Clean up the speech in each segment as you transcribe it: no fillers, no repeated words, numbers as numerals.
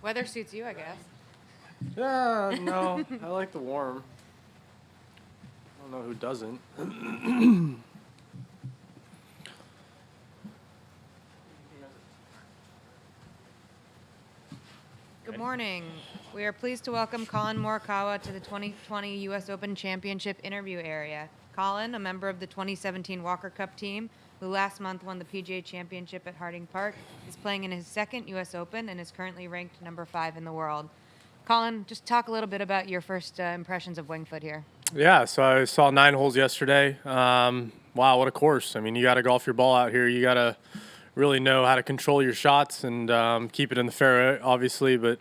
Weather suits you, I guess. Yeah, no, I like the warm. I don't know who doesn't. Good morning. We are pleased to welcome Collin Morikawa to the 2020 U.S. Open Championship interview area. Collin, a member of the 2017 Walker Cup team, who last month won the PGA Championship at Harding Park, is playing in his second U.S. Open and is currently ranked number 5 in the world. Collin, just talk a little bit about your first impressions of Winged Foot here. Yeah, so I saw 9 holes yesterday. Wow, what a course. I mean, you got to golf your ball out here. You got to really know how to control your shots and keep it in the fairway, obviously. But,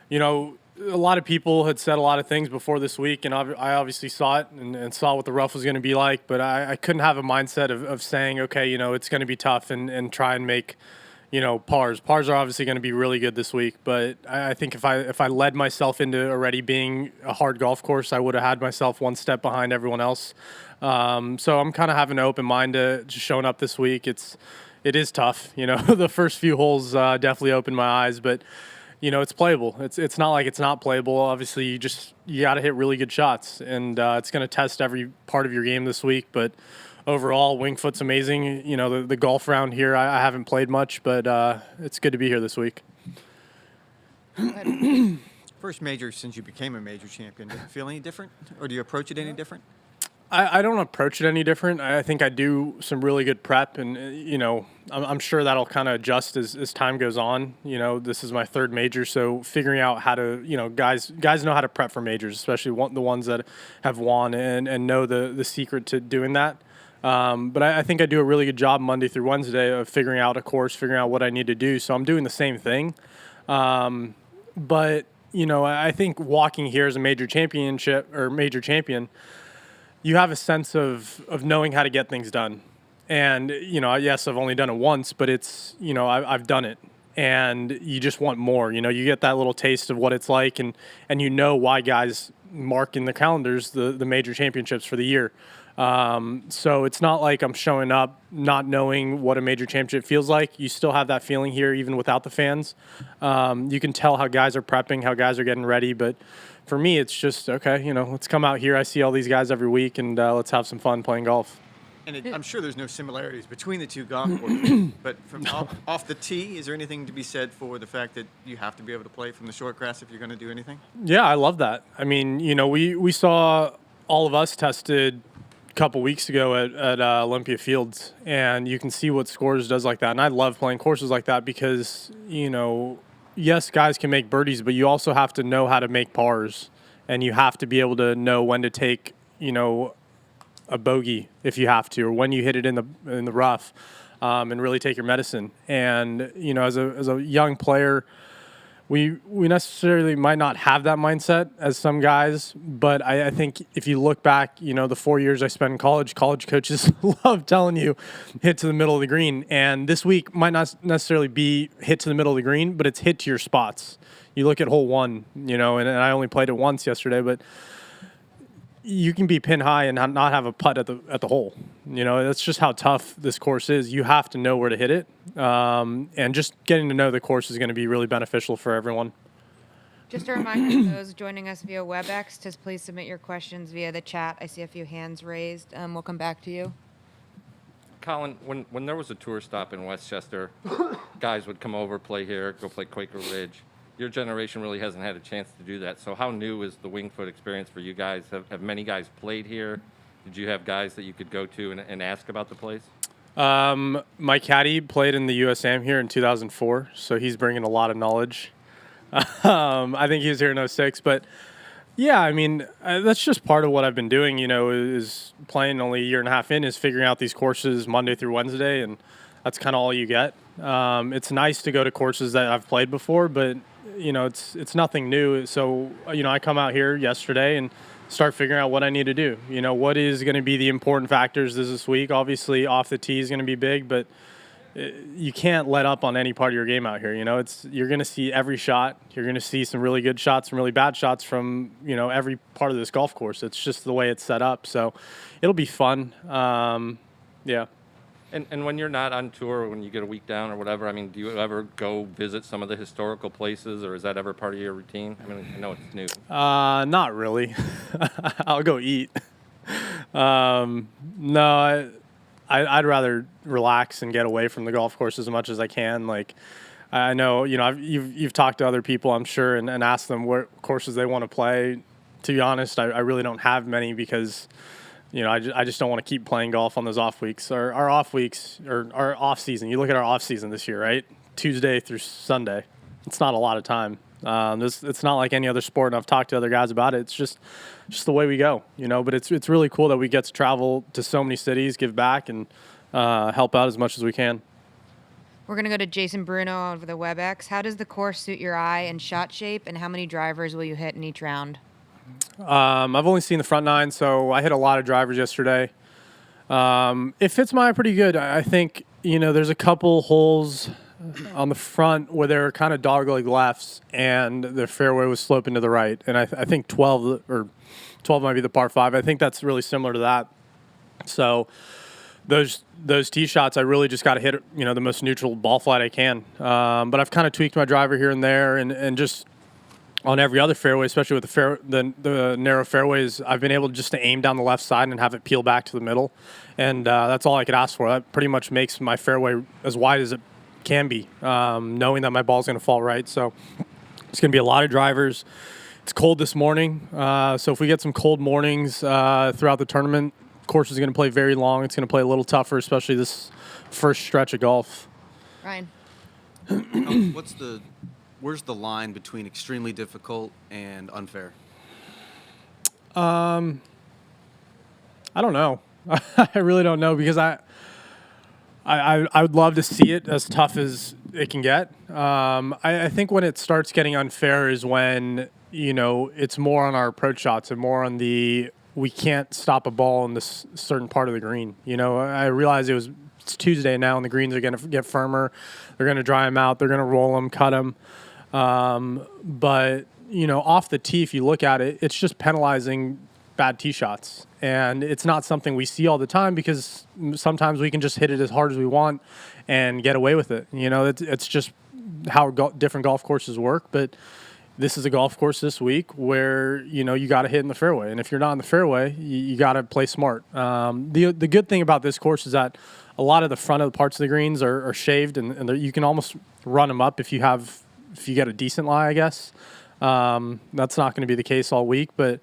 you know, a lot of people had said a lot of things before this week, and I obviously saw it and saw what the rough was going to be like. But I couldn't have a mindset of saying, okay, you know, it's going to be tough and try and make – you know, pars. Pars are obviously going to be really good this week, but I think if I led myself into already being a hard golf course, I would have had myself one step behind everyone else. So I'm kind of having an open mind to just showing up this week. It is tough. You know, the first few holes definitely opened my eyes, but you know, it's playable. It's not like it's not playable. Obviously, you got to hit really good shots, and it's going to test every part of your game this week, but overall, Winged Foot's amazing. You know, the golf round here, I haven't played much, but it's good to be here this week. First major since you became a major champion. Does it feel any different, or do you approach it any different? I don't approach it any different. I think I do some really good prep, and, you know, I'm sure that'll kind of adjust as time goes on. You know, this is my third major, so figuring out how to, you know, guys know how to prep for majors, especially the ones that have won and know the secret to doing that. But I think I do a really good job Monday through Wednesday of figuring out a course, figuring out what I need to do. So I'm doing the same thing. But, you know, I think walking here as a major champion, you have a sense of knowing how to get things done. And, you know, yes, I've only done it once, but it's, you know, I've done it. And you just want more. You know, you get that little taste of what it's like, and you know why guys mark in the calendars the major championships for the year. So it's not like I'm showing up not knowing what a major championship feels like. You still have that feeling here even without the fans. You can tell how guys are prepping, how guys are getting ready. But for me, it's just, okay, you know, let's come out here. I see all these guys every week, and let's have some fun playing golf. And I'm sure there's no similarities between the two golf courses, but from off the tee, is there anything to be said for the fact that you have to be able to play from the short grass if you're going to do anything? Yeah, I love that. I mean, you know, we saw all of us tested couple weeks ago at Olympia Fields, and you can see what Scores does like that. And I love playing courses like that because, you know, yes, guys can make birdies, but you also have to know how to make pars, and you have to be able to know when to take, you know, a bogey if you have to, or when you hit it in the rough, and really take your medicine. And, you know, as a young player, we necessarily might not have that mindset as some guys, but I think if you look back, you know, the 4 years I spent in college coaches love telling you hit to the middle of the green. And this week might not necessarily be hit to the middle of the green, but it's hit to your spots. You look at hole 1, you know, and I only played it once yesterday, but you can be pin high and not have a putt at the hole. You know, that's just how tough this course is. You have to know where to hit it, and just getting to know the course is going to be really beneficial for everyone. Just a reminder to those joining us via WebEx to please submit your questions via the chat. I see a few hands raised. We'll come back to you. Collin, when there was a tour stop in Westchester, guys would come over, play here, go play Quaker Ridge. Your generation really hasn't had a chance to do that. So how new is the Winged Foot experience for you guys? Have many guys played here? Did you have guys that you could go to and ask about the place? My caddy played in the USAM here in 2004, so he's bringing a lot of knowledge. I think he was here in 06, but yeah, I mean, that's just part of what I've been doing, you know, is playing only a year and a half in, is figuring out these courses Monday through Wednesday, and that's kind of all you get. It's nice to go to courses that I've played before, but you know, it's nothing new. So, you know, I come out here yesterday and start figuring out what I need to do. You know, what is going to be the important factors this week? Obviously, off the tee is going to be big, but you can't let up on any part of your game out here. You know, you're going to see every shot. You're going to see some really good shots, some really bad shots from, you know, every part of this golf course. It's just the way it's set up. So it'll be fun. Yeah. And when you're not on tour, when you get a week down or whatever, I mean, do you ever go visit some of the historical places, or is that ever part of your routine? I mean, I know it's new. Not really. I'll go eat. No, I'd rather relax and get away from the golf course as much as I can. Like, I know, you've talked to other people, I'm sure, and asked them what courses they want to play. To be honest, I really don't have many because, I just don't want to keep playing golf on those off weeks. Our off weeks, or our off season, you look at our off season this year, right? Tuesday through Sunday. It's not a lot of time. It's not like any other sport, and I've talked to other guys about it. It's just the way we go, But it's really cool that we get to travel to so many cities, give back, and help out as much as we can. We're going to go to Jason Bruno over the WebEx. How does the course suit your eye and shot shape, and how many drivers will you hit in each round? I've only seen the front nine, so I hit a lot of drivers yesterday. It fits my eye pretty good. I think, there's a couple holes on the front where they're kind of dogleg lefts, and the fairway was sloping to the right. And I think 12 might be the par 5. I think that's really similar to that. So those tee shots, I really just got to hit, the most neutral ball flight I can. But I've kind of tweaked my driver here and there, and just on every other fairway, especially with the narrow fairways, I've been able just to aim down the left side and have it peel back to the middle. And that's all I could ask for. That pretty much makes my fairway as wide as it can be, knowing that my ball's going to fall right. So it's going to be a lot of drivers. It's cold this morning, so if we get some cold mornings throughout the tournament, course is going to play very long. It's going to play a little tougher, especially this first stretch of golf. Ryan. Where's the line between extremely difficult and unfair? I don't know. I really don't know because I would love to see it as tough as it can get. I think when it starts getting unfair is when, it's more on our approach shots and more on we can't stop a ball in this certain part of the green. I realize it's Tuesday now and the greens are going to get firmer. They're going to dry them out. They're going to roll them, cut them. But, off the tee, if you look at it, it's just penalizing bad tee shots. And it's not something we see all the time because sometimes we can just hit it as hard as we want and get away with it. It's just how different golf courses work. But this is a golf course this week where, you got to hit in the fairway. And if you're not in the fairway, you got to play smart. The good thing about this course is that a lot of the front of the parts of the greens are shaved and you can almost run them up if you get a decent lie, I guess. That's not going to be the case all week, but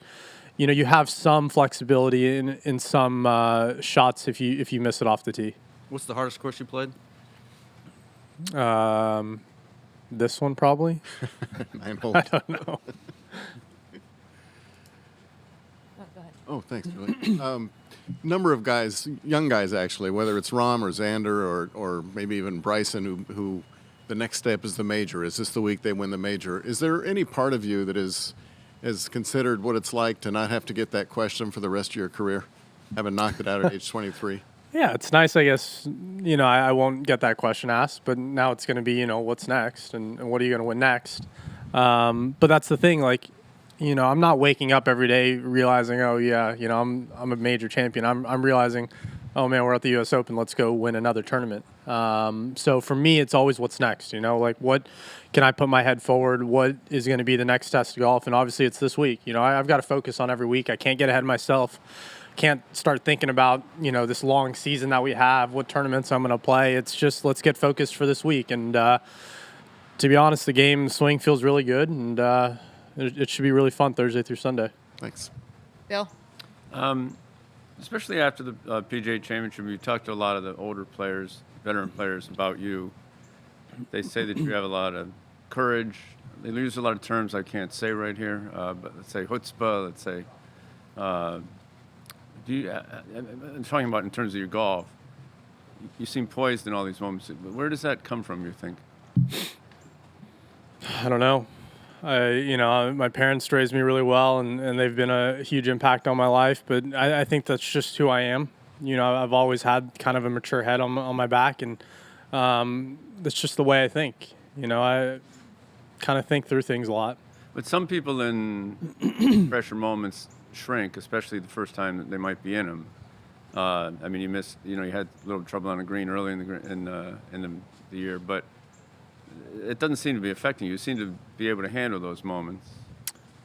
you have some flexibility in some shots if you miss it off the tee. What's the hardest course you played? This one probably. 9 holes. I don't know. Oh, go ahead. Oh, thanks, Julie. Number of guys, young guys actually, whether it's Rahm or Xander or maybe even Bryson, who the next step is the major. Is this the week they win the major? Is there any part of you that has considered what it's like to not have to get that question for the rest of your career, having knocked it out at age 23? Yeah, it's nice, I guess. I won't get that question asked, but now it's going to be, what's next and what are you going to win next? But that's the thing, like, I'm not waking up every day realizing, oh yeah, I'm a major champion. I'm realizing, oh man, we're at the U.S. Open. Let's go win another tournament. So for me, it's always what's next. Like what can I put my head forward? What is going to be the next test of golf? And obviously, it's this week. I've got to focus on every week. I can't get ahead of myself. Can't start thinking about this long season that we have. What tournaments I'm going to play. It's just let's get focused for this week. And to be honest, the swing feels really good, and it should be really fun Thursday through Sunday. Thanks. Bill. Especially after the PGA Championship, you talked to a lot of the older players, veteran players, about you. They say that you have a lot of courage. They use a lot of terms I can't say right here, but let's say chutzpah, let's say. I'm talking about in terms of your golf. You seem poised in all these moments. Where does that come from, you think? I don't know. My parents raised me really well, and they've been a huge impact on my life. But I think that's just who I am. I've always had kind of a mature head on my back, and that's just the way I think. I kind of think through things a lot. But some people in pressure moments shrink, especially the first time that they might be in them. I mean, you missed. You had a little trouble on the green early in the year, but it doesn't seem to be affecting you. You seem to be able to handle those moments.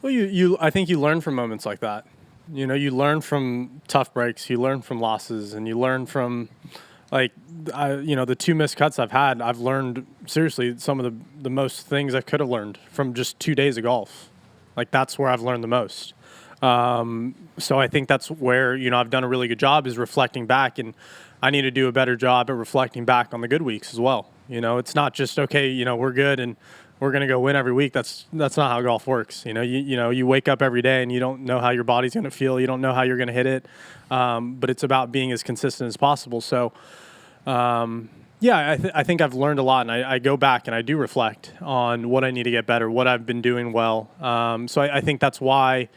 Well, I think you learn from moments like that. You learn from tough breaks, you learn from losses, and you learn from, the 2 missed cuts I've had. I've learned seriously some of the most things I could have learned from just 2 days of golf. Like, that's where I've learned the most. So I think that's where I've done a really good job, is reflecting back, and I need to do a better job at reflecting back on the good weeks as well. It's not just okay. We're good and we're going to go win every week. That's not how golf works. You wake up every day and you don't know how your body's going to feel. You don't know how you're going to hit it. But it's about being as consistent as possible. So, I think I've learned a lot, and I go back and I do reflect on what I need to get better, what I've been doing well. So I think that's why,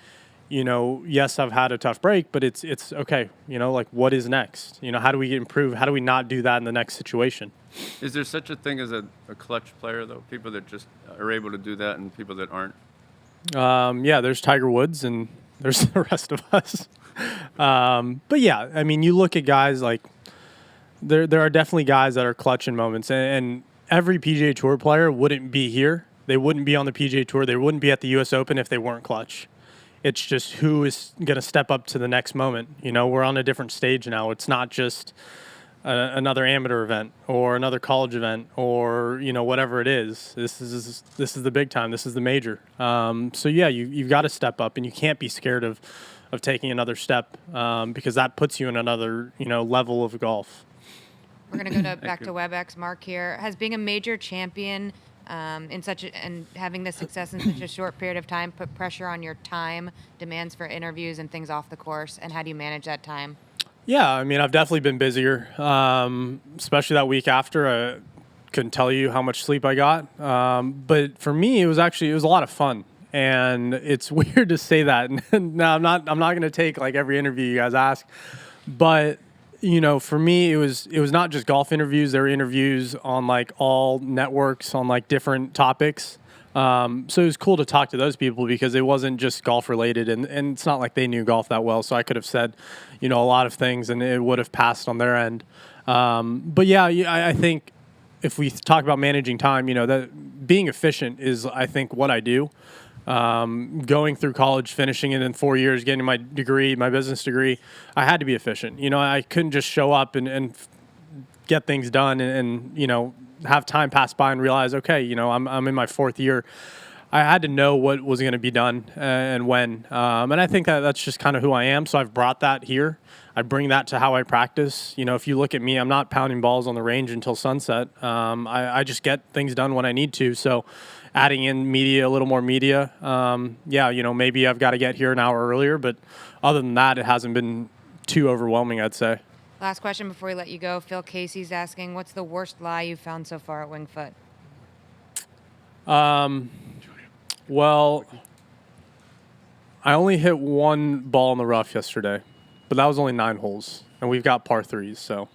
yes, I've had a tough break, but it's okay. What is next? How do we improve? How do we not do that in the next situation? Is there such a thing as a clutch player, though? People that just are able to do that and people that aren't? There's Tiger Woods and there's the rest of us. But yeah, I mean, you look at guys like there are definitely guys that are clutch in moments, and every PGA Tour player wouldn't be here. They wouldn't be on the PGA Tour. They wouldn't be at the U.S. Open if they weren't clutch. It's just who is going to step up to the next moment. We're on a different stage now. It's not just another amateur event or another college event or whatever it is. This is the big time. This is the major. So yeah, you've got to step up, and you can't be scared of taking another step, because that puts you in another level of golf. We're going to go back to WebEx. Mark here. Has being a major champion and having this success in such a short period of time put pressure on your time, demands for interviews and things off the course, and how do you manage that time? Yeah, I mean, I've definitely been busier, especially that week after. I couldn't tell you how much sleep I got. But for me, it was a lot of fun. And it's weird to say that. Now, I'm not going to take like every interview you guys ask. But, for me, it was not just golf interviews. There were interviews on like all networks on like different topics. So it was cool to talk to those people because it wasn't just golf related, and it's not like they knew golf that well. So I could have said, a lot of things and it would have passed on their end. But yeah, I think if we talk about managing time, that being efficient is, I think, what I do. Going through college, finishing it in 4 years, getting my degree, my business degree, I had to be efficient. I couldn't just show up and get things done and have time pass by and realize, okay, I'm in my 4th year. I had to know what was going to be done and when. And I think that's just kind of who I am. So I've brought that here. I bring that to how I practice. If you look at me, I'm not pounding balls on the range until sunset. I just get things done when I need to. So adding in media, a little more media. Maybe I've got to get here an hour earlier. But other than that, it hasn't been too overwhelming, I'd say. Last question before we let you go. Phil Casey's asking, what's the worst lie you've found so far at Winged Foot? Well, I only hit one ball in the rough yesterday, but that was only 9 holes, and we've got par 3s, so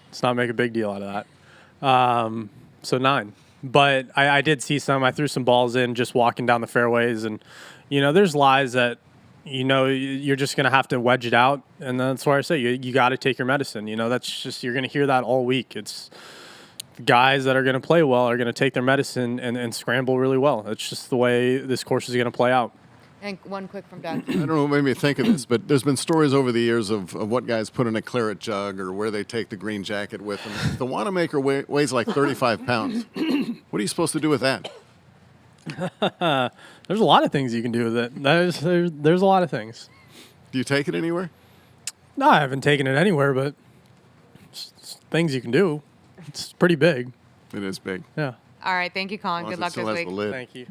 let's not make a big deal out of that. So 9. But I did see some. I threw some balls in just walking down the fairways, and, there's lies that, you're just going to have to wedge it out. And that's why I say you got to take your medicine. That's just, you're going to hear that all week. It's guys that are going to play well are going to take their medicine and scramble really well. That's just the way this course is going to play out. And one quick from Doug. I don't know what made me think of this, but there's been stories over the years of what guys put in a claret jug or where they take the green jacket with them. The Wanamaker weighs like 35 pounds. What are you supposed to do with that? There's a lot of things you can do with it. There's a lot of things. Do you take it anywhere? No, I haven't taken it anywhere, but it's things you can do. It's pretty big. It is big. Yeah. All right. Thank you, Colin. As long Good as it luck still this has week. the lid. Thank you.